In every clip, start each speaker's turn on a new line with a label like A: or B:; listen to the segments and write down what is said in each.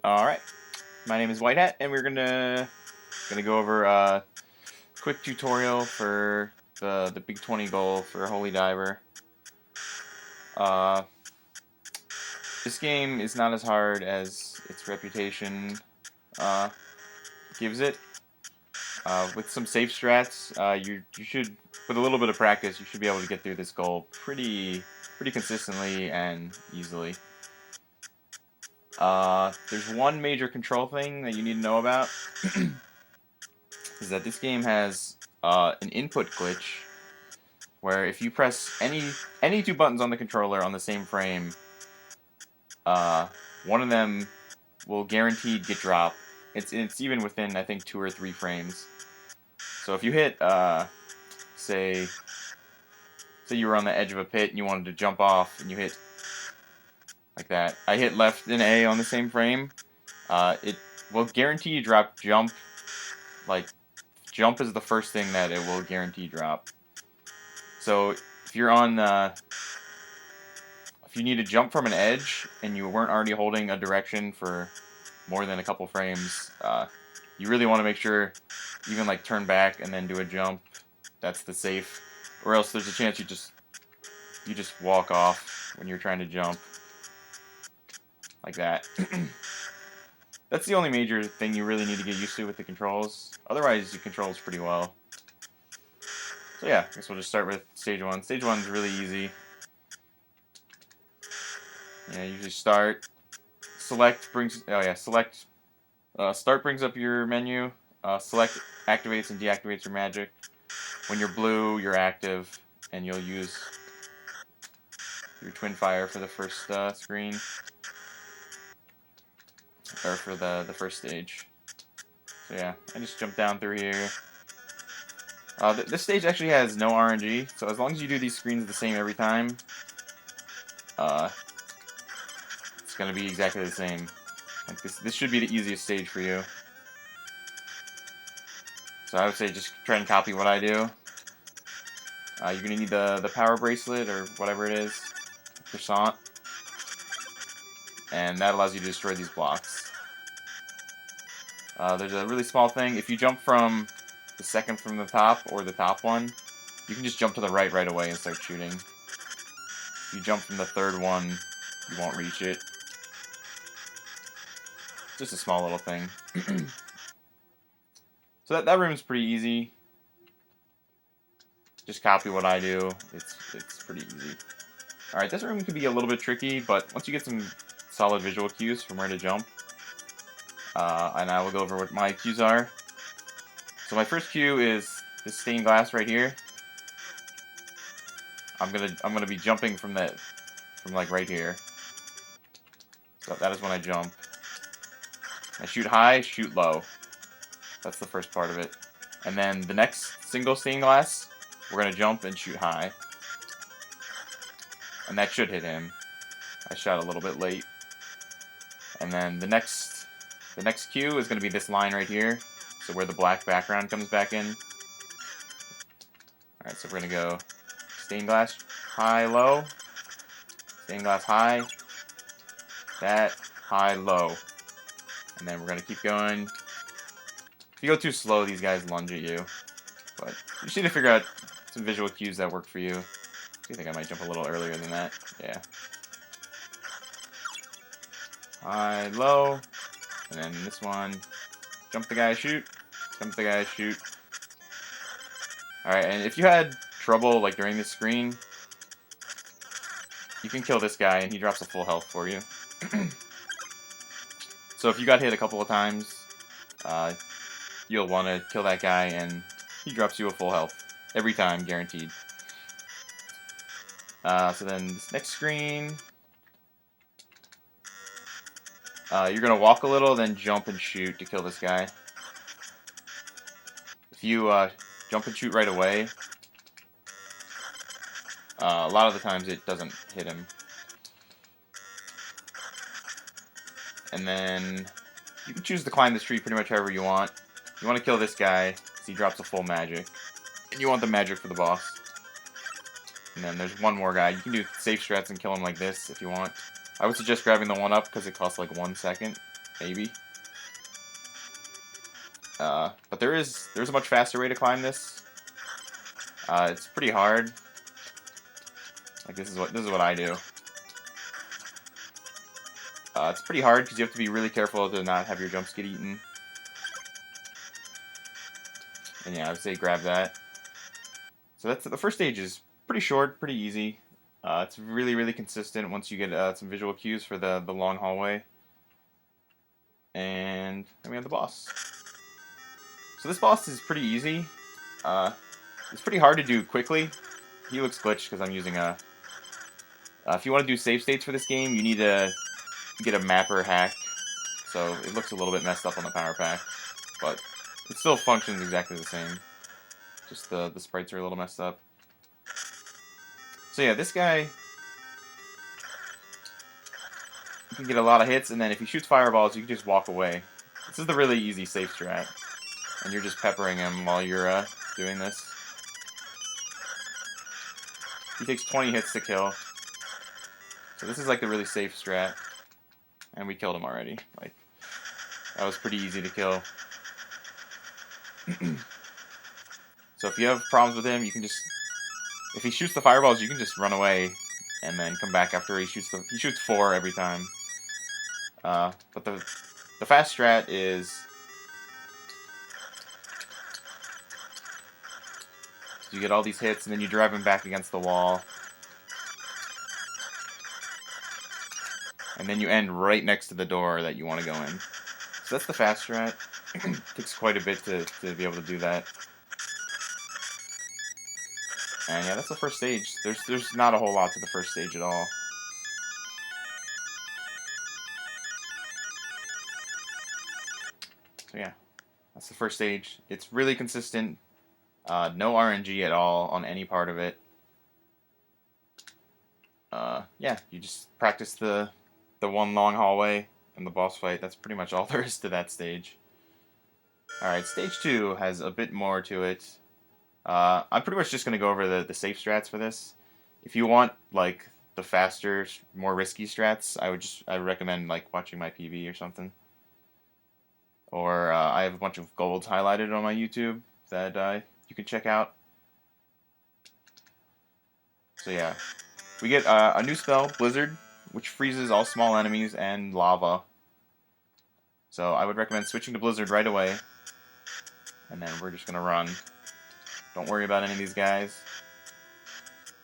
A: All right, my name is White Hat, and we're gonna go over a quick tutorial for the Big 20 goal for Holy Diver. Uh, this game is not as hard as its reputation uh, gives it. With some safe strats, you should, with a little bit of practice, you should be able to get through this goal pretty consistently and easily. There's one major control thing that you need to know about. Is that this game has an input glitch where if you press any two buttons on the controller on the same frame, one of them will guaranteed get dropped. It's even within, I think, 2 or 3 frames. So if you hit say you were on the edge of a pit and you wanted to jump off and you hit like that. I hit left and A on the same frame. It will guarantee you drop jump. Like, jump is the first thing that it will guarantee drop. So if you're on if you need to jump from an edge and you weren't already holding a direction for more than a couple frames, you really want to make sure you can like turn back and then do a jump. That's the safe, or else there's a chance you just walk off when you're trying to jump like that. That's the only major thing you really need to get used to with the controls. Otherwise, your controls pretty well. So yeah, I guess we'll just start with stage 1. Stage 1 is really easy. Yeah, you just start. Start brings up your menu. Select activates and deactivates your magic. When you're blue, you're active, and you'll use your twin fire for the first screen, or for the first stage. So yeah, I just jumped down through here. This stage actually has no RNG, so as long as you do these screens the same every time, it's gonna be exactly the same. Like this should be the easiest stage for you. So I would say just try and copy what I do. You're gonna need the power bracelet or whatever it is, croissant, and that allows you to destroy these blocks. There's a really small thing. If you jump from the second from the top or the top one, you can just jump to the right away and start shooting. If you jump from the third one, you won't reach it. Just a small little thing. So that room's pretty easy. Just copy what I do. It's pretty easy. Alright, this room can be a little bit tricky, but once you get some solid visual cues from where to jump, and I will go over what my cues are. So my first cue is this stained glass right here. I'm gonna be jumping from like right here. So that is when I jump. I shoot high, shoot low. That's the first part of it. And then the next single stained glass, we're gonna jump and shoot high. And that should hit him. I shot a little bit late. And then the next cue is gonna be this line right here. So where the black background comes back in. Alright, so we're gonna go stained glass high, low. Stained glass high. That, high, low. And then we're gonna keep going. If you go too slow, these guys lunge at you. But you just need to figure out some visual cues that work for you. I think I might jump a little earlier than that. Yeah. High, low. And then this one, jump the guy, shoot. Jump the guy, shoot. Alright, and if you had trouble like during this screen, you can kill this guy and he drops a full health for you. So if you got hit a couple of times, you'll want to kill that guy and he drops you a full health. Every time, guaranteed. So then this next screen, you're going to walk a little, then jump and shoot to kill this guy. If you jump and shoot right away, a lot of the times it doesn't hit him. And then you can choose to climb this tree pretty much however you want. You want to kill this guy because he drops a full magic. And you want the magic for the boss. And then there's one more guy. You can do safe strats and kill him like this if you want. I would suggest grabbing the 1-up because it costs like 1 second. maybe. But there's a much faster way to climb this. It's pretty hard. Like this is what I do. It's pretty hard because you have to be really careful to not have your jumps get eaten. And yeah, I would say grab that. So that's the first stage is pretty short, pretty easy. It's really consistent once you get some visual cues for the long hallway. And then we have the boss. So this boss is pretty easy. It's pretty hard to do quickly. He looks glitched because I'm using a... if you want to do save states for this game, you need to get a mapper hack. So it looks a little bit messed up on the power pack. But it still functions exactly the same. Just the sprites are a little messed up. So yeah, this guy... You can get a lot of hits, and then if he shoots fireballs, you can just walk away. This is the really easy safe strat. And you're just peppering him while you're doing this. He takes 20 hits to kill. So this is like the really safe strat. And we killed him already. Like, that was pretty easy to kill. So if you have problems with him, you can just... If he shoots the fireballs, you can just run away and then come back after he shoots the... He shoots 4 every time. But the fast strat is... You get all these hits, and then you drive him back against the wall. And then you end right next to the door that you want to go in. So that's the fast strat. Takes quite a bit to be able to do that. And yeah, that's the first stage. There's not a whole lot to the first stage at all. So yeah, that's the first stage. It's really consistent. No RNG at all on any part of it. Yeah, you just practice the one long hallway and the boss fight. That's pretty much all there is to that stage. Alright, stage 2 has a bit more to it. I'm pretty much just going to go over the safe strats for this. If you want, like, the faster, more risky strats, I would recommend, like, watching my PB or something. Or, I have a bunch of golds highlighted on my YouTube that, you can check out. So yeah, we get a new spell, Blizzard, which freezes all small enemies and lava. So I would recommend switching to Blizzard right away. And then we're just going to run. Don't worry about any of these guys.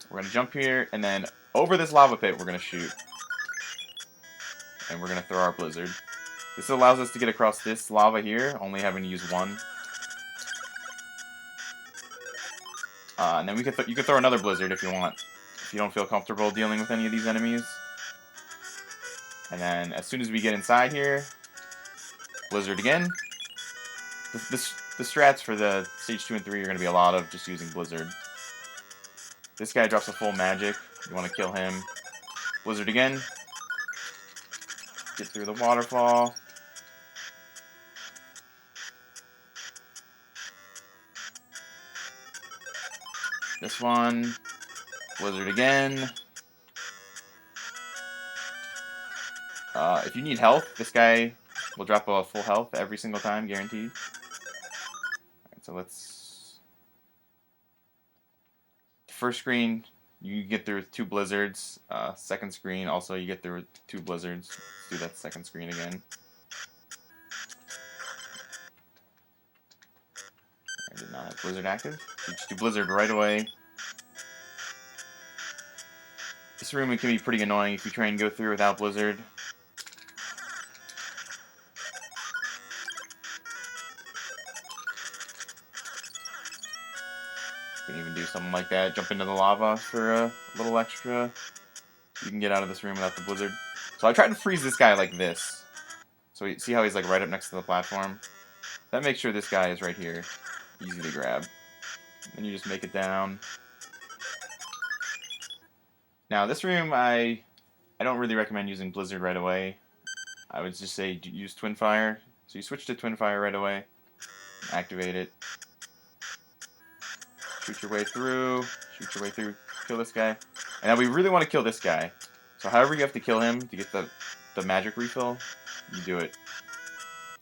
A: We're going to jump here, and then over this lava pit we're going to shoot. And we're going to throw our Blizzard. This allows us to get across this lava here, only having to use one. And then you can throw another Blizzard if you want, if you don't feel comfortable dealing with any of these enemies. And then as soon as we get inside here, Blizzard again. The strats for the stage 2 and 3 are going to be a lot of just using Blizzard. This guy drops a full magic. You want to kill him. Blizzard again. Get through the waterfall. This one, Blizzard again. If you need health, this guy will drop a full health every single time, guaranteed. Alright, so let's... First screen, you get through with 2 blizzards. Second screen, also you get through with 2 blizzards. Let's do that second screen again. I did not have Blizzard active. You just do Blizzard right away. This room it can be pretty annoying if you try and go through without Blizzard. You can even do something like that. Jump into the lava for a little extra. You can get out of this room without the Blizzard. So I tried to freeze this guy like this. So you see how he's like right up next to the platform? That makes sure this guy is right here. Easy to grab. Then you just make it down. Now this room, I don't really recommend using Blizzard right away. I would just say use Twin Fire. So you switch to Twin Fire right away. Activate it. Shoot your way through. Shoot your way through. Kill this guy. And now we really want to kill this guy. So however you have to kill him to get the magic refill, you do it.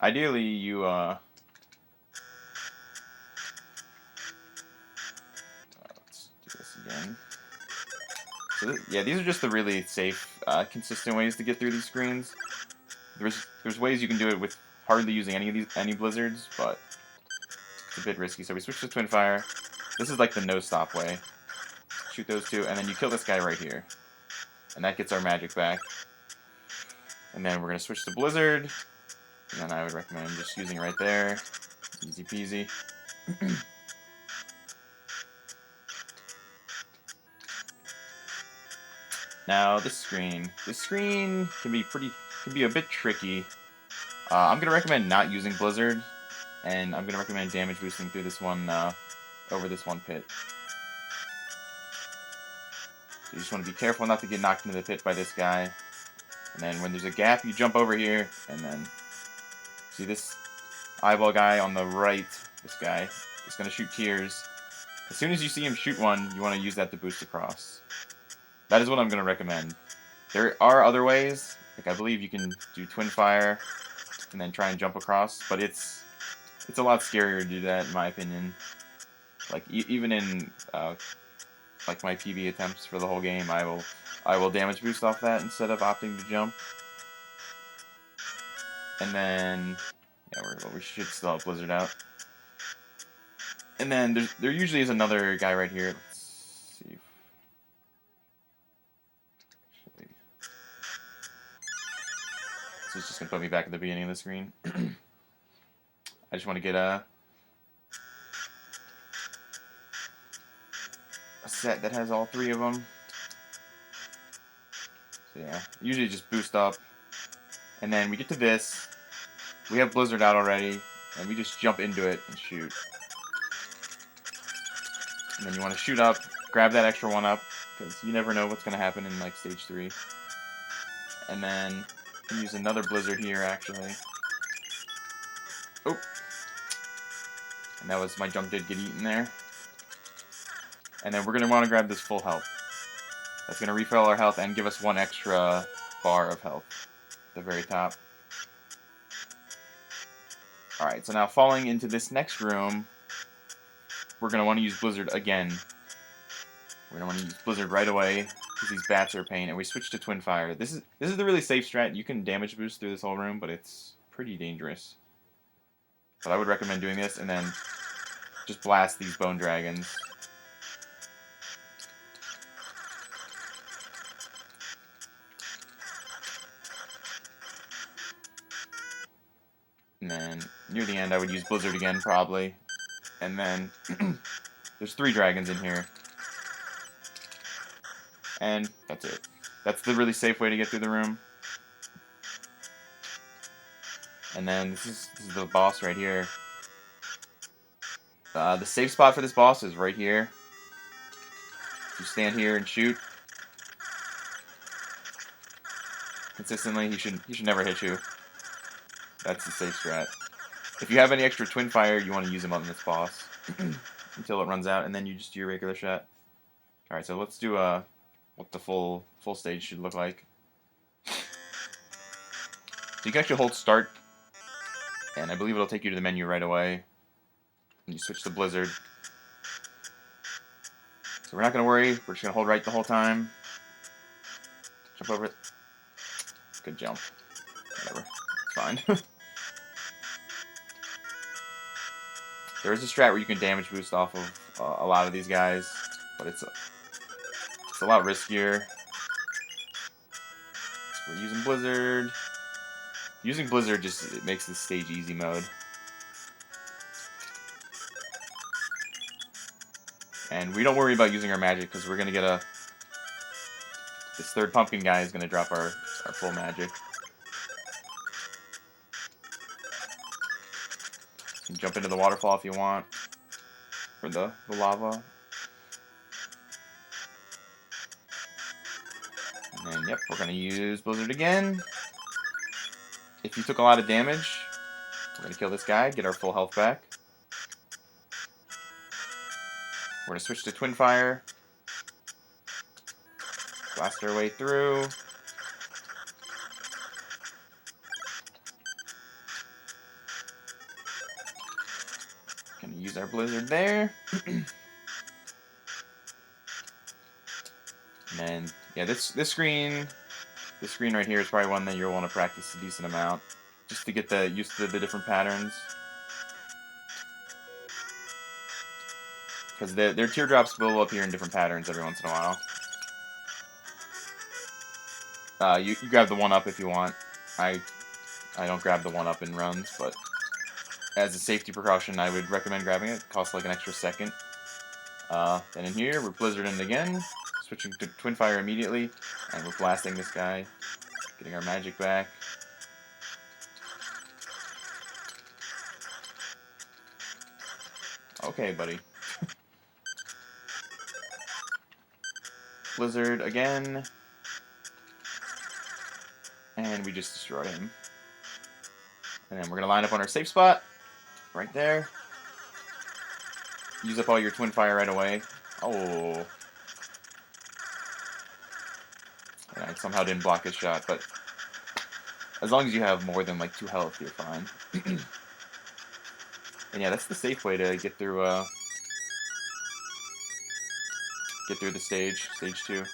A: ideally you let's do this again. So yeah, these are just the really safe, consistent ways to get through these screens. There's ways you can do it with hardly using any blizzards, but it's a bit risky. So we switch to twin fire. This is like the no stop way. Shoot those two, and then you kill this guy right here, and that gets our magic back. And then we're gonna switch to blizzard, and then I would recommend just using it right there. Easy peasy. Now this screen can be a bit tricky. I'm gonna recommend not using blizzard, and I'm gonna recommend damage boosting through this one over this one pit. You just want to be careful not to get knocked into the pit by this guy. And then when there's a gap, you jump over here, and then see this eyeball guy on the right. This guy is gonna shoot tears. As soon as you see him shoot one, you want to use that to boost across. That is what I'm going to recommend. There are other ways, like I believe you can do twin fire and then try and jump across, but it's a lot scarier to do that in my opinion. Like even in like my PB attempts for the whole game, I will damage boost off that instead of opting to jump. And then yeah, we should still have blizzard out. And then there usually is another guy right here. Let's see. So it's just going to put me back at the beginning of the screen. I just want to get a set that has all three of them. So yeah, usually just boost up. And then we get to this. We have blizzard out already. And we just jump into it and shoot. And then you want to shoot up, grab that extra one up, because you never know what's going to happen in like stage 3. And then you can use another blizzard here actually. Oh! And that was, my junk did get eaten there. And then we're going to want to grab this full health. That's going to refill our health and give us one extra bar of health at the very top. Alright, so now falling into this next room, we're going to want to use blizzard again. We're going to want to use blizzard right away, because these bats are a pain, and we switch to twin fire. This is the really safe strat. You can damage boost through this whole room, but it's pretty dangerous. But I would recommend doing this, and then just blast these bone dragons. And then, near the end, I would use blizzard again, probably. And then, there's 3 dragons in here. And that's it. That's the really safe way to get through the room. And then this is the boss right here. The safe spot for this boss is right here. You stand here and shoot consistently. He should never hit you. That's the safe strat. If you have any extra twin fire, you want to use them on this boss until it runs out, and then you just do your regular shot. All right, so let's do what the full stage should look like. So you can actually hold start, and I believe it'll take you to the menu right away. And you switch to blizzard. So we're not going to worry. We're just going to hold right the whole time. Jump over it. Good jump. Whatever. It's fine. There is a strat where you can damage boost off of a lot of these guys, but it's a lot riskier. So we're using blizzard. Using blizzard just it makes this stage easy mode. And we don't worry about using our magic because we're gonna get this third pumpkin guy is gonna drop our full magic. You can jump into the waterfall if you want, or the lava. And then, yep, we're going to use blizzard again. If you took a lot of damage, we're going to kill this guy, get our full health back. We're going to switch to twin fire. Blast our way through. use our blizzard there. And then, yeah, this screen right here is probably one that you'll want to practice a decent amount, just to get used to the different patterns. Because their teardrops will appear in different patterns every once in a while. You grab the 1-up if you want. I don't grab the 1-up in runs, but as a safety precaution, I would recommend grabbing it. It costs like an extra second. Then in here, we're blizzarding again, switching to twin fire immediately, and we're blasting this guy, getting our magic back. Okay, buddy. Blizzard again. And we just destroy him. And then we're going to line up on our safe spot. Right there. Use up all your twin fire right away. Oh. And I somehow didn't block his shot, but as long as you have more than like 2 health, you're fine. And yeah, that's the safe way to get through the stage, stage 2.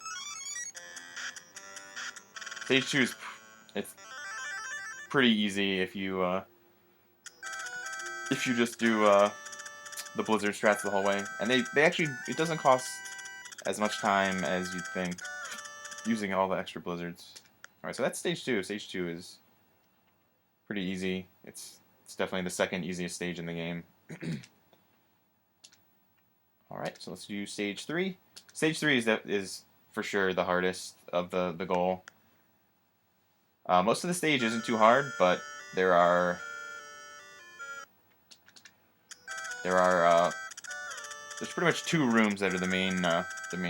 A: Stage 2 is it's pretty easy if you just do the blizzard strats the whole way, and they actually, it doesn't cost as much time as you'd think using all the extra blizzards. All right, so that's stage 2. Stage 2 is pretty easy. It's definitely the second easiest stage in the game. All right, so let's do stage 3. Stage 3 is for sure the hardest of the goal. Most of the stage isn't too hard, but there's pretty much 2 rooms that are the main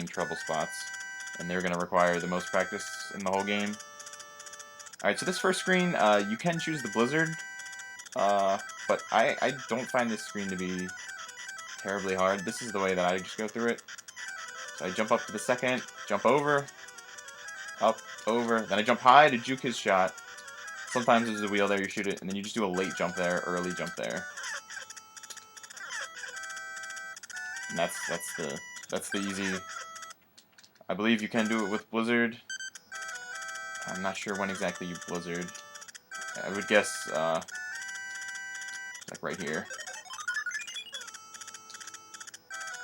A: trouble spots, and they're going to require the most practice in the whole game. Alright, so this first screen, you can choose the blizzard, but I don't find this screen to be terribly hard. This is the way that I just go through it. So I jump up to the second, jump over, up, over, then I jump high to juke his shot. Sometimes there's a wheel there, you shoot it, and then you just do a late jump there, early jump there. And that's the easy. I believe you can do it with blizzard. I'm not sure when exactly you blizzard. I would guess like right here.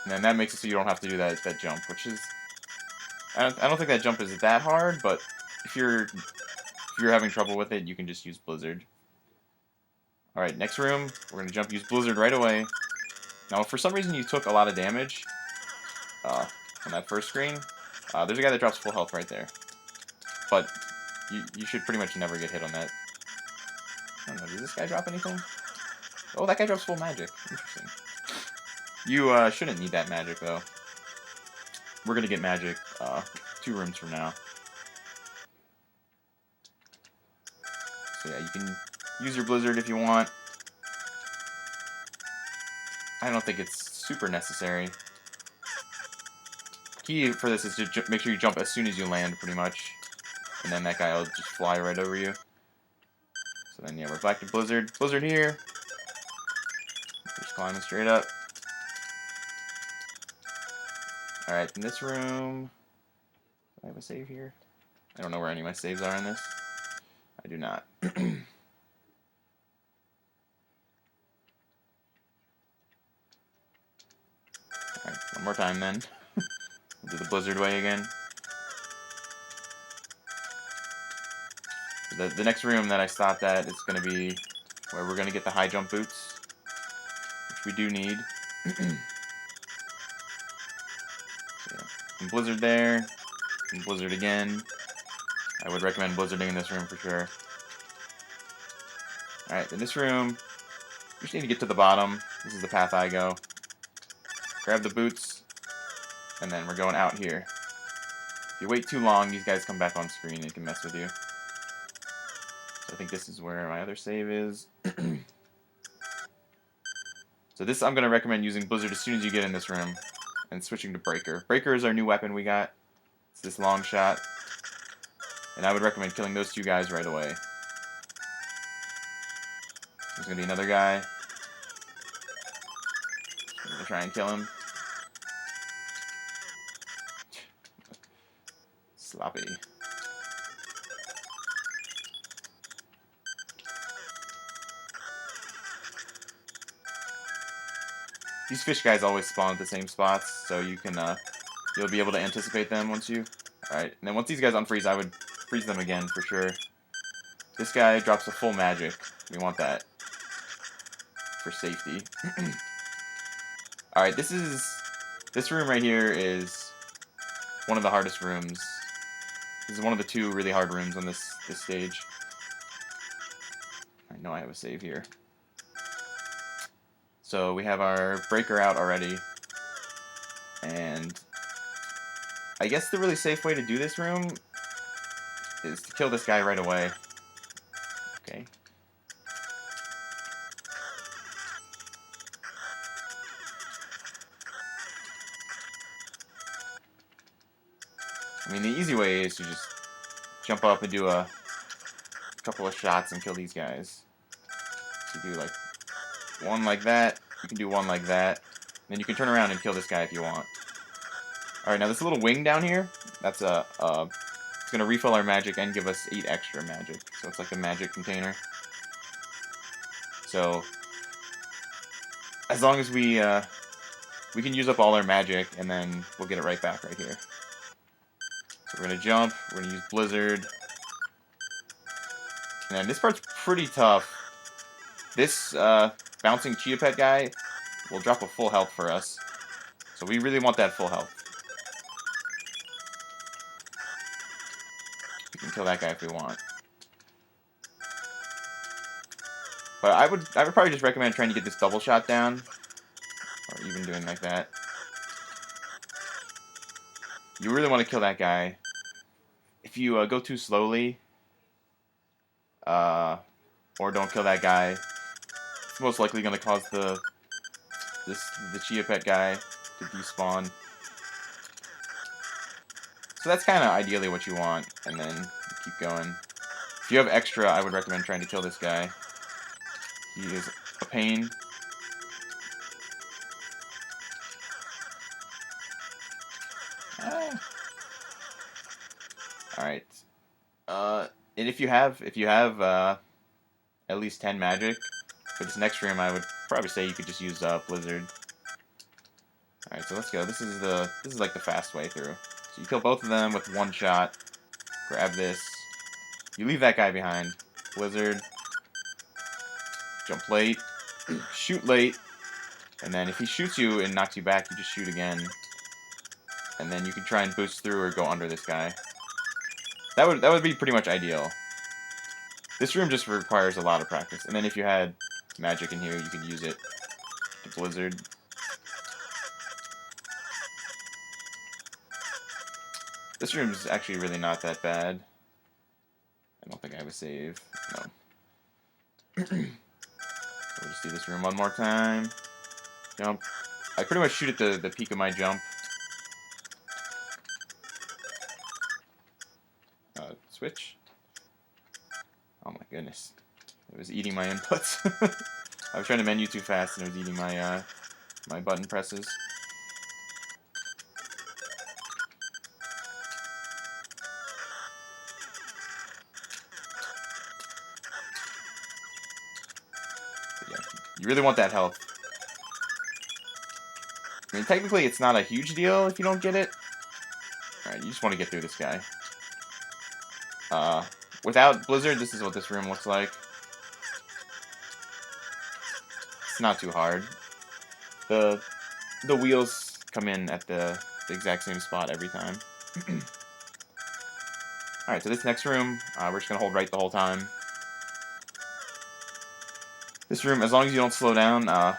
A: And then that makes it so you don't have to do that jump, which is, I don't think that jump is that hard, but if you're having trouble with it, you can just use blizzard. All right, next room, we're gonna use blizzard right away. Now, if for some reason you took a lot of damage on that first screen, there's a guy that drops full health right there. But you should pretty much never get hit on that. I don't know, does this guy drop anything? Oh, that guy drops full magic. Interesting. You shouldn't need that magic, though. We're going to get magic 2 rooms from now. So yeah, you can use your blizzard if you want. I don't think it's super necessary. Key for this is to make sure you jump as soon as you land, pretty much. And then that guy will just fly right over you. So then, yeah, we're back to blizzard. Blizzard here. Just climbing straight up. Alright, in this room... Do I have a save here? I don't know where any of my saves are in this. I do not. Alright, one more time then. We'll do the blizzard way again. The next room that I stopped at is going to be where we're going to get the high jump boots, which we do need. So yeah, and blizzard there, and blizzard again. I would recommend blizzarding in this room for sure. Alright, in this room, we just need to get to the bottom. This is the path I go. Grab the boots, and then we're going out here. If you wait too long, these guys come back on screen and can mess with you. So I think this is where my other save is. So this, I'm going to recommend using blizzard as soon as you get in this room, and switching to breaker. Breaker is our new weapon we got. It's this long shot. And I would recommend killing those 2 guys right away. There's going to be another guy. gonna try and kill him. Sloppy. These fish guys always spawn at the same spots, so you can you'll be able to anticipate them once you. All right, and then once these guys unfreeze, I would freeze them again for sure. This guy drops a full magic. We want that for safety. All right, this room right here is one of the hardest rooms. This is one of the two really hard rooms on this stage. I know I have a save here. So we have our breaker out already, and I guess the really safe way to do this room is to kill this guy right away. Okay. I mean, the easy way is to just jump up and do a couple of shots and kill these guys. So you do like one like that, you can do one like that, and then you can turn around and kill this guy if you want. Alright, now this little wing down here, that's it's going to refill our magic and give us 8 extra magic. So it's like a magic container. So, as long as we can use up all our magic, and then we'll get it right back right here. So we're going to jump, we're going to use Blizzard. And this part's pretty tough. This bouncing Cheetah Pet guy will drop a full health for us. So we really want that full health. We can kill that guy if we want. But I would probably just recommend trying to get this double shot down. Or even doing like that. You really want to kill that guy. If you go too slowly, or don't kill that guy, it's most likely going to cause the Cheetah Pet guy to despawn. So that's kind of ideally what you want, and then you keep going. If you have extra, I would recommend trying to kill this guy. He is a pain. Alright. And if you have at least 10 magic, for this next room, I would probably say you could just use Blizzard. Alright, so let's go. This is like the fast way through. So you kill both of them with one shot. Grab this. You leave that guy behind. Blizzard. Jump late. Shoot late. And then if he shoots you and knocks you back, you just shoot again. And then you can try and boost through or go under this guy. That would be pretty much ideal. This room just requires a lot of practice. And then if you had magic in here, you could use it to Blizzard. This room is actually really not that bad. I don't think I have a save. No. So we'll just do this room one more time. Jump. I pretty much shoot at the peak of my jump. Switch. Oh my goodness. It was eating my inputs. I was trying to menu too fast and it was eating my my button presses. But yeah, you really want that health. I mean, technically it's not a huge deal if you don't get it. Alright, you just want to get through this guy. Without Blizzard, this is what this room looks like. It's not too hard. The wheels come in at the exact same spot every time. Alright, so this next room, we're just going to hold right the whole time. This room, as long as you don't slow down, the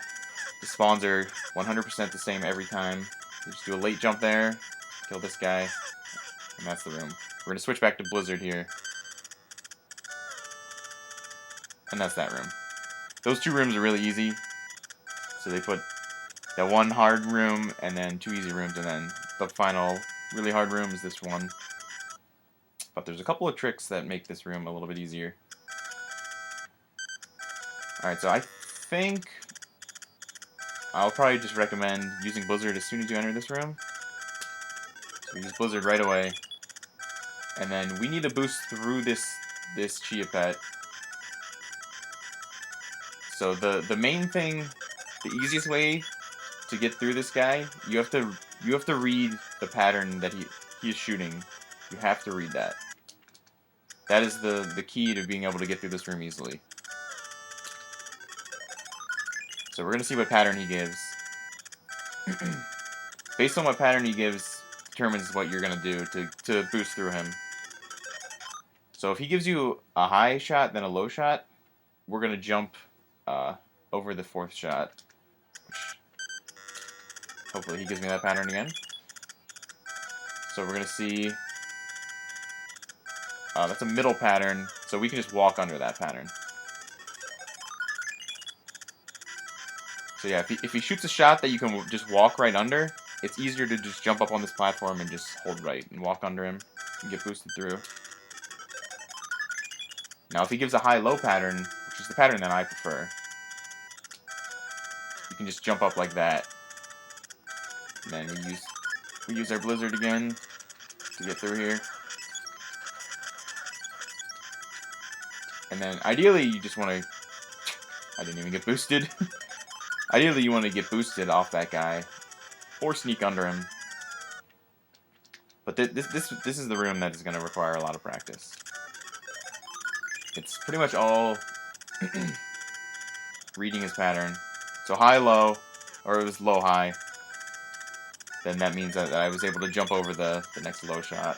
A: spawns are 100% the same every time. You just do a late jump there, kill this guy, and that's the room. We're going to switch back to Blizzard here. And that's that room. Those two rooms are really easy. So they put that one hard room and then 2 easy rooms, and then the final really hard room is this one. But there's a couple of tricks that make this room a little bit easier. Alright, so I think I'll probably just recommend using Blizzard as soon as you enter this room. So we use Blizzard right away. And then we need to boost through this Chia Pet. So the main thing, the easiest way to get through this guy, you have to read the pattern that he is shooting. You have to read that. That is the key to being able to get through this room easily. So we're gonna see what pattern he gives. Based on what pattern he gives determines what you're gonna do to boost through him. So if he gives you a high shot then a low shot, we're gonna jump over the fourth shot. Which hopefully he gives me that pattern again. So we're gonna see that's a middle pattern, so we can just walk under that pattern. So yeah, if he shoots a shot that you can just walk right under, it's easier to just jump up on this platform and just hold right and walk under him and get boosted through. Now if he gives a high-low pattern, which is the pattern that I prefer, you can just jump up like that. And then we use our Blizzard again to get through here. And then ideally you just want to... I didn't even get boosted. Ideally you want to get boosted off that guy or sneak under him. But this is the room that is going to require a lot of practice. It's pretty much all reading his pattern. So high-low, or it was low-high. Then that means that I was able to jump over the next low shot.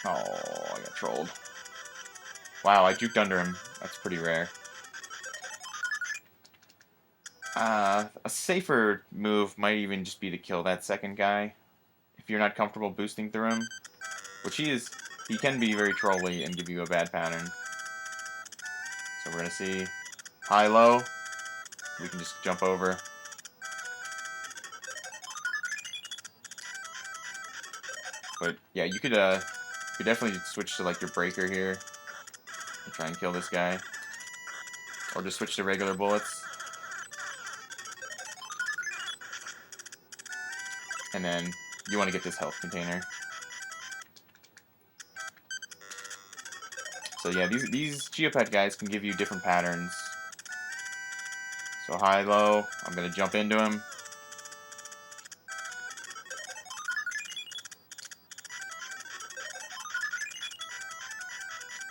A: Oh, I got trolled. Wow, I juked under him. That's pretty rare. A safer move might even just be to kill that second guy. If you're not comfortable boosting through him. Which he can be very trolly and give you a bad pattern. So we're going to see high-low. We can just jump over. But yeah, you could definitely switch to like your breaker here and try and kill this guy. Or just switch to regular bullets. And then you want to get this health container. So yeah, these Chia Pet guys can give you different patterns. So high-low, I'm going to jump into him.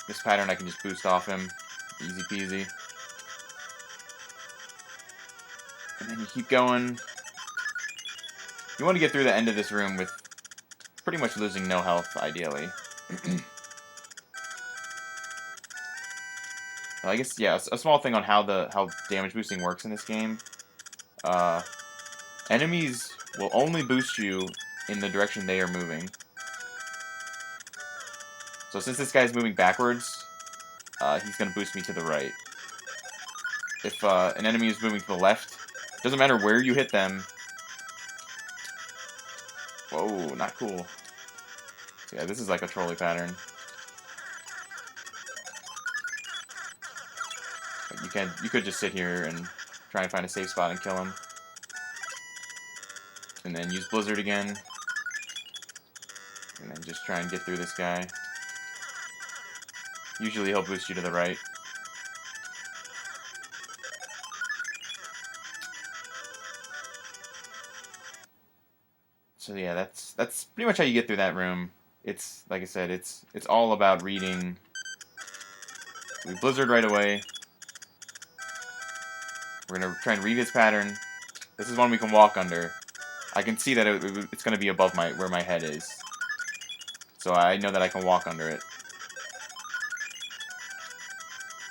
A: This pattern I can just boost off him. Easy peasy. And then you keep going. You want to get through the end of this room with pretty much losing no health, ideally. Well, I guess, yeah, a small thing on how damage boosting works in this game. Enemies will only boost you in the direction they are moving. So since this guy's moving backwards, he's going to boost me to the right. If an enemy is moving to the left, it doesn't matter where you hit them. Whoa, not cool. So yeah, this is like a trolley pattern. You could just sit here and try and find a safe spot and kill him. And then use Blizzard again. And then just try and get through this guy. Usually he'll boost you to the right. So yeah, that's pretty much how you get through that room. It's, like I said, it's all about reading. So we Blizzard right away. We're going to try and read his pattern. This is one we can walk under. I can see that it's going to be above where my head is. So I know that I can walk under it.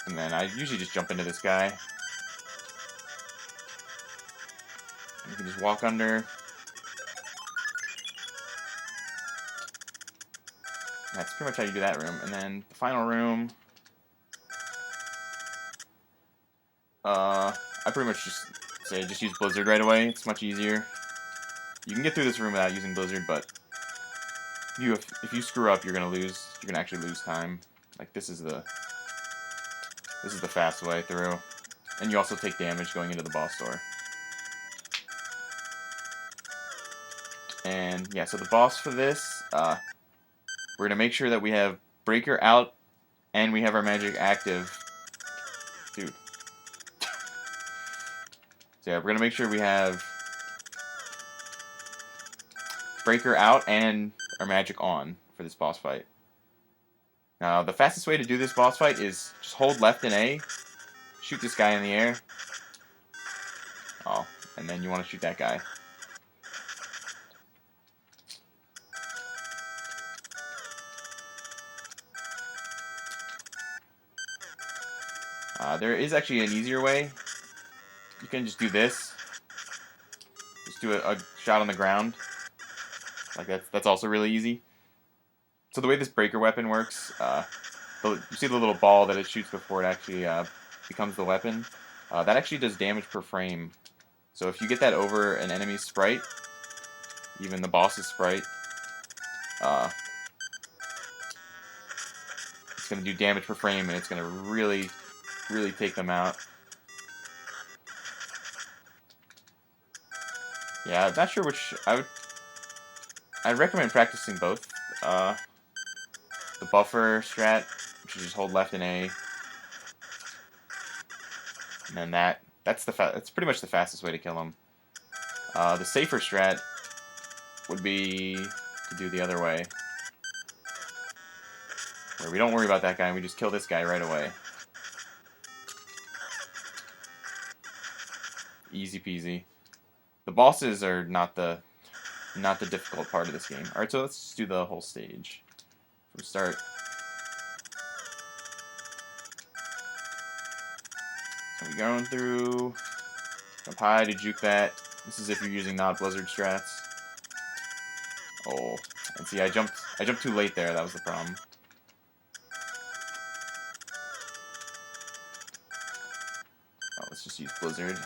A: And then I usually just jump into this guy. You can just walk under. That's pretty much how you do that room. And then the final room... I pretty much just use Blizzard right away. It's much easier. You can get through this room without using Blizzard, but if you screw up, you're gonna lose. You're gonna actually lose time. Like this is This is the fast way through. And you also take damage going into the boss door. And yeah, so the boss for this, we're going to make sure that we have Breaker out and we have our magic active. Dude. So yeah, we're going to make sure we have Breaker out and our magic on for this boss fight. Now, the fastest way to do this boss fight is just hold left and A, shoot this guy in the air. Oh, and then you want to shoot that guy. There is actually an easier way. You can just do this. Just do a shot on the ground. Like that's also really easy. So the way this breaker weapon works, you see the little ball that it shoots before it actually becomes the weapon? That actually does damage per frame. So if you get that over an enemy's sprite, even the boss's sprite, it's going to do damage per frame, and it's going to really take them out. Yeah, I'm not sure which. I'd recommend practicing both. The buffer strat, which is just hold left and A, and then that's pretty much the fastest way to kill him. The safer strat would be to do the other way, where we don't worry about that guy and we just kill this guy right away. Easy peasy. The bosses are not the difficult part of this game. Alright, so let's just do the whole stage from start. So we're going through, jump high to juke that. This is if you're using not Blizzard strats. Oh, and see, I jumped too late there. That was the problem. Oh, let's just use Blizzard.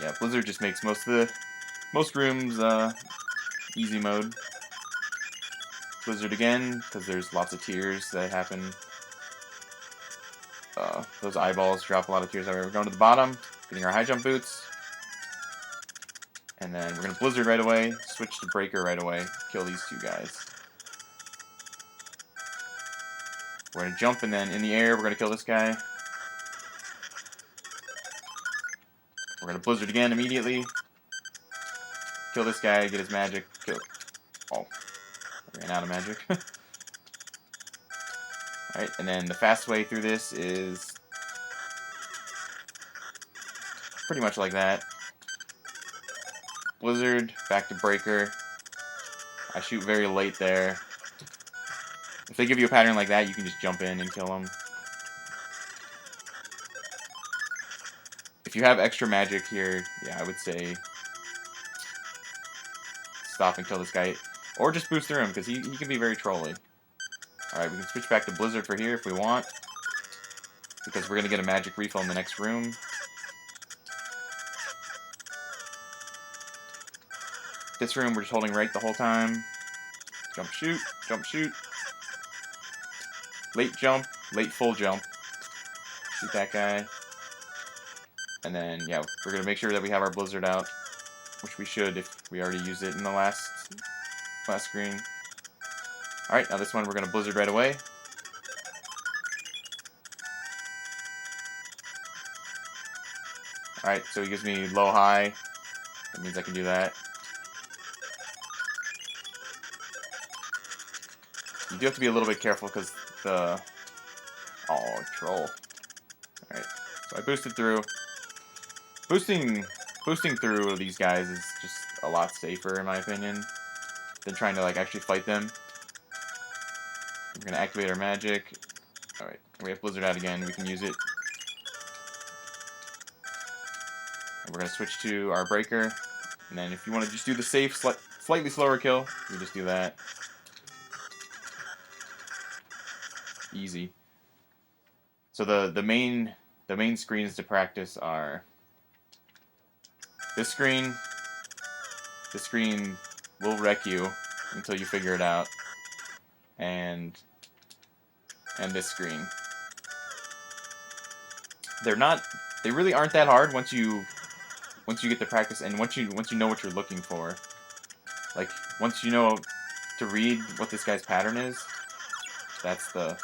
A: Yeah, Blizzard just makes most rooms easy mode. Blizzard again, because there's lots of tears that happen. Those eyeballs drop a lot of tears. We're going to the bottom, getting our high jump boots, and then we're going to Blizzard right away, switch to Breaker right away, kill these two guys. We're going to jump, and then in the air, we're going to kill this guy. We're going to Blizzard again immediately. Kill this guy, get his magic, kill. Oh, I ran out of magic. Alright, and then the fast way through this is pretty much like that. Blizzard, back to Breaker. I shoot very late there. If they give you a pattern like that, you can just jump in and kill them. If you have extra magic here, yeah, I would say stop and kill this guy. Or just boost through him, because he can be very trolly. Alright, we can switch back to Blizzard for here if we want, because we're going to get a magic refill in the next room. This room, we're just holding right the whole time. Jump, shoot, jump, shoot. Late jump, late full jump. Shoot that guy. And then, yeah, we're going to make sure that we have our Blizzard out, which we should if we already used it in the last screen. Alright, now this one we're going to Blizzard right away. Alright, so he gives me low-high. That means I can do that. You do have to be a little bit careful because the... Oh, troll. Alright, so I boosted through. Boosting through these guys is just a lot safer, in my opinion, than trying to, like, actually fight them. We're going to activate our magic. Alright, we have Blizzard out again. We can use it. And we're going to switch to our Breaker. And then if you want to just do the safe, slightly slower kill, you just do that. Easy. So the main screens to practice are this screen, the screen will wreck you until you figure it out. And this screen. They really aren't that hard once you get to practice and once you know what you're looking for. Like once you know to read what this guy's pattern is, that's the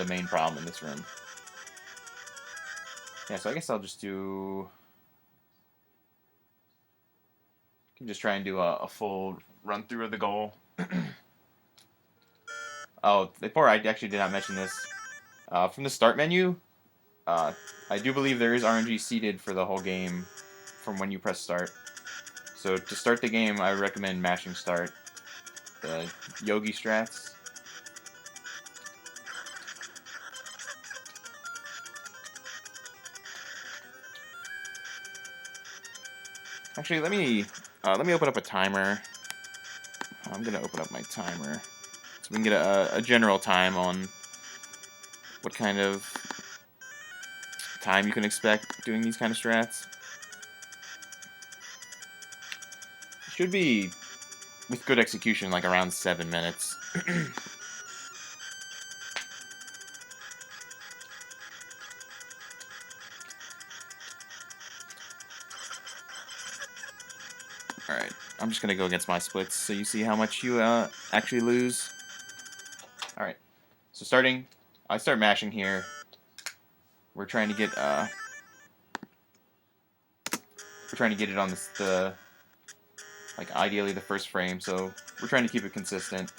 A: main problem in this room. Yeah, so I guess I'll just try and do a full run through of the goal. Oh, before I actually did not mention this, from the start menu, I do believe there is RNG seeded for the whole game from when you press start. So to start the game, I recommend mashing start. The Yogi strats. Actually, let me open up a timer. I'm gonna open up my timer so we can get a general time on what kind of time you can expect doing these kind of strats. It should be, with good execution, like around 7 minutes. Alright, I'm just gonna go against my splits so you see how much you actually lose. Alright, so I start mashing here. We're trying to get it on like ideally the first frame, so we're trying to keep it consistent.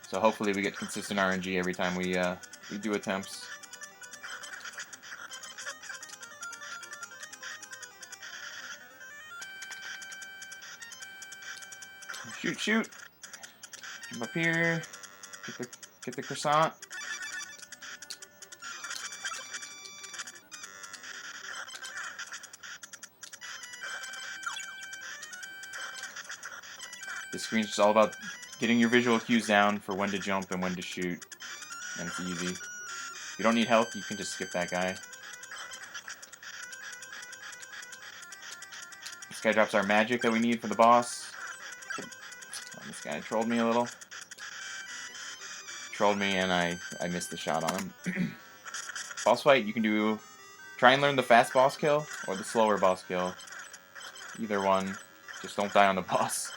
A: So hopefully we get consistent RNG every time we do attempts. Shoot, shoot. Jump up here. Get the croissant. This screen's just all about getting your visual cues down for when to jump and when to shoot. And it's easy. If you don't need help, you can just skip that guy. This guy drops our magic that we need for the boss. This guy trolled me a little. Trolled me and I missed the shot on him. Boss fight, you can try and learn the fast boss kill or the slower boss kill. Either one. Just don't die on the boss.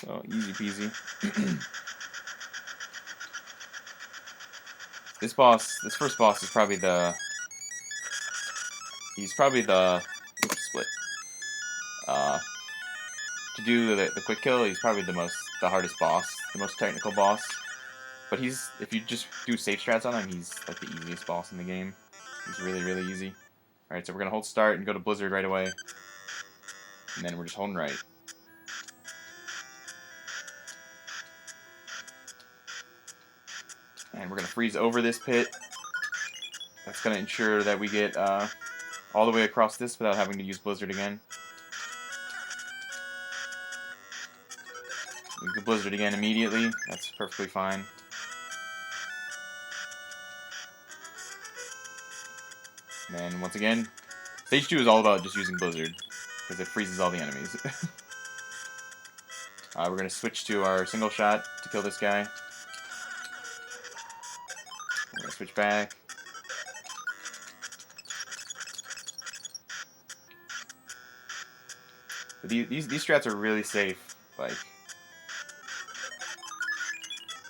A: So easy peasy. This first boss is probably oops, split. To do the quick kill, he's probably the hardest boss, the most technical boss. But if you just do safe strats on him, he's like the easiest boss in the game. He's really, really easy. Alright, so we're gonna hold start and go to Blizzard right away. And then we're just holding right. And we're gonna freeze over this pit. That's gonna ensure that we get all the way across this without having to use Blizzard again. We can Blizzard again immediately. That's perfectly fine. And then once again, stage 2 is all about just using Blizzard because it freezes all the enemies. We're gonna switch to our single shot to kill this guy. We're gonna switch back. But these strats are really safe. Like,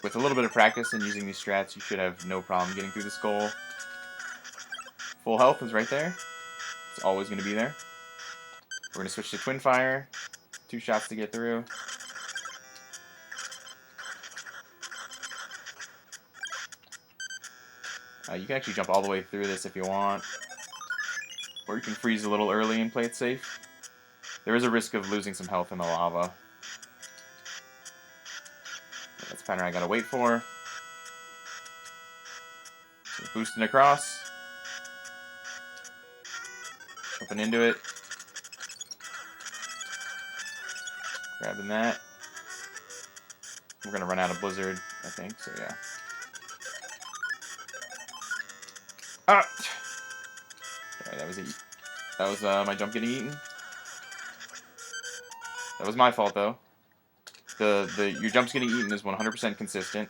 A: with a little bit of practice and using these strats, you should have no problem getting through this goal. Full health is right there. It's always going to be there. We're going to switch to Twin Fire. 2 shots to get through. You can actually jump all the way through this if you want. Or you can freeze a little early and play it safe. There is a risk of losing some health in the lava. That's the pattern I gotta wait for. So boosting across. Jumping into it. Grabbing that. We're gonna run out of Blizzard I think, so yeah. Ah! Alright, that was my jump getting eaten. That was my fault, though. Your jumps getting eaten is 100% consistent.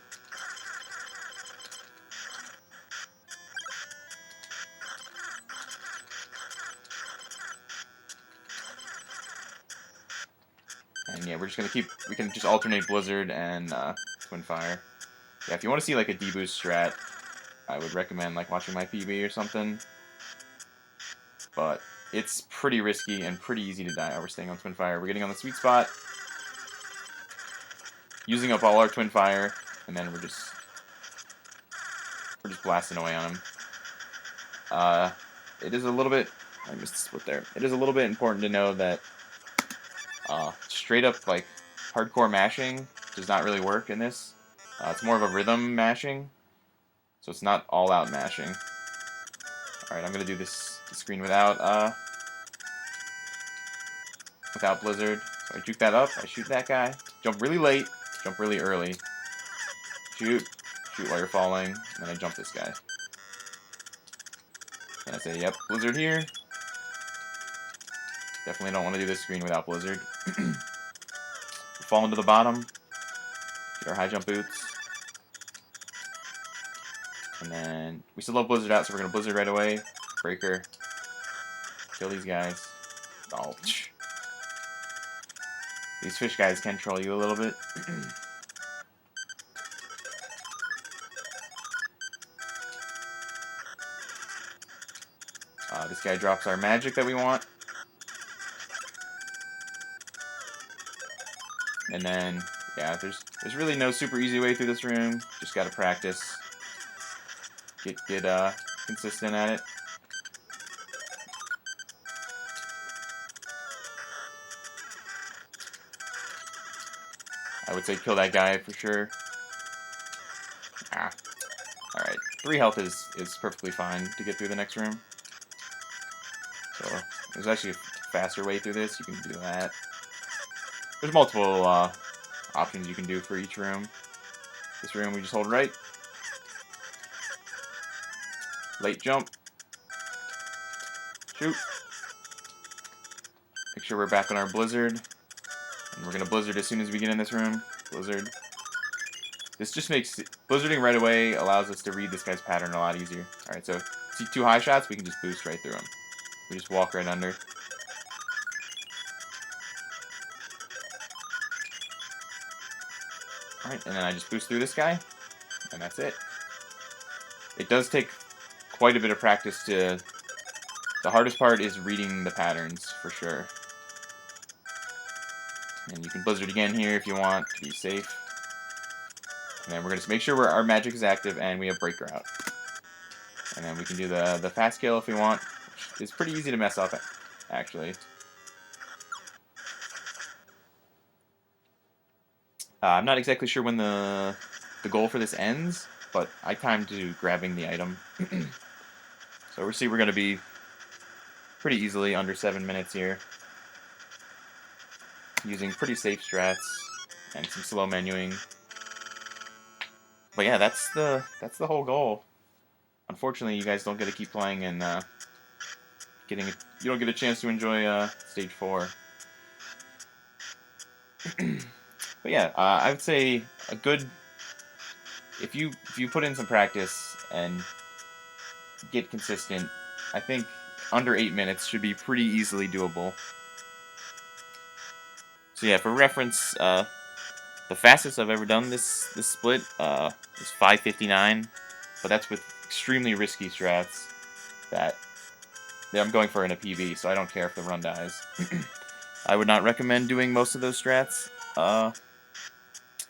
A: And yeah, we're just gonna we can just alternate Blizzard and Twin Fire. Yeah, if you want to see like a deboost strat, I would recommend like watching my PB or something. But it's pretty risky and pretty easy to die. Oh, we're staying on Twin Fire. We're getting on the sweet spot, using up all our Twin Fire, and then we're just blasting away on him. It is a little bit. I missed the split there. It is a little bit important to know that straight up like hardcore mashing does not really work in this. It's more of a rhythm mashing, so it's not all out mashing. All right, I'm gonna do this screen without Blizzard. So I juke that up. I shoot that guy. Jump really late. Jump really early. Shoot while you're falling, and then I jump this guy. And I say, yep, Blizzard here. Definitely don't want to do this screen without Blizzard. Falling to the bottom. Get our high jump boots. And then we still have Blizzard out, so we're going to Blizzard right away. Breaker. Kill these guys. Oh, these fish guys can troll you a little bit. This guy drops our magic that we want. And then, yeah, there's really no super easy way through this room. Just gotta practice. Get consistent at it. I would say kill that guy for sure. Alright. 3 health is perfectly fine to get through the next room. So, there's actually a faster way through this. You can do that. There's multiple options you can do for each room. This room, we just hold right. Late jump. Shoot. Make sure we're back on our Blizzard. And we're going to Blizzard as soon as we get in this room. Blizzard. This just makes... Blizzarding right away allows us to read this guy's pattern a lot easier. Alright, so see 2 high shots, we can just boost right through him. We just walk right under. Alright, and then I just boost through this guy, and that's it. It does take quite a bit of practice to... The hardest part is reading the patterns, for sure. And you can Blizzard again here if you want to be safe. And then we're going to make sure our magic is active and we have Breaker out. And then we can do the fast kill if we want. It's pretty easy to mess up, actually. I'm not exactly sure when the goal for this ends, but I timed to grabbing the item. So we're going to be pretty easily under 7 minutes here, using pretty safe strats and some slow menuing. But yeah, that's the whole goal. Unfortunately, you guys don't get to keep playing and you don't get a chance to enjoy stage 4. But yeah, I would say a good, if you put in some practice and get consistent, I think under 8 minutes should be pretty easily doable. So yeah, for reference, the fastest I've ever done this split is 5:59, but that's with extremely risky strats that I'm going for in a PB, so I don't care if the run dies. I would not recommend doing most of those strats,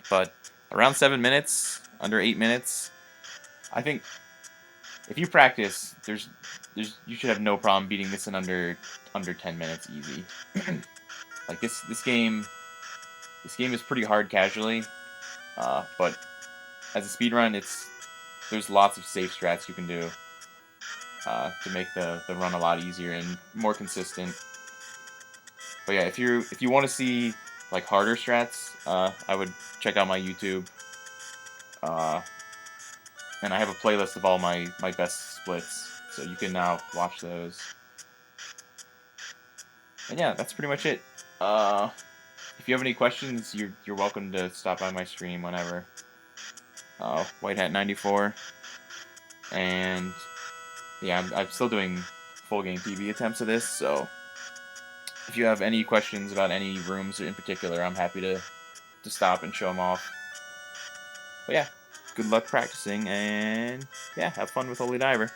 A: but around 7 minutes, under 8 minutes, I think if you practice, you should have no problem beating this in under 10 minutes easy. Like this game is pretty hard casually, but as a speedrun, there's lots of safe strats you can do to make the run a lot easier and more consistent. But yeah, if you want to see like harder strats, I would check out my YouTube. And I have a playlist of all my best splits, so you can now watch those. And yeah, that's pretty much it. If you have any questions, you're welcome to stop by my stream whenever. Whitehat94, and yeah, I'm still doing full game PB attempts of this, so if you have any questions about any rooms in particular, I'm happy to stop and show them off. But yeah, good luck practicing, and yeah, have fun with Holy Diver.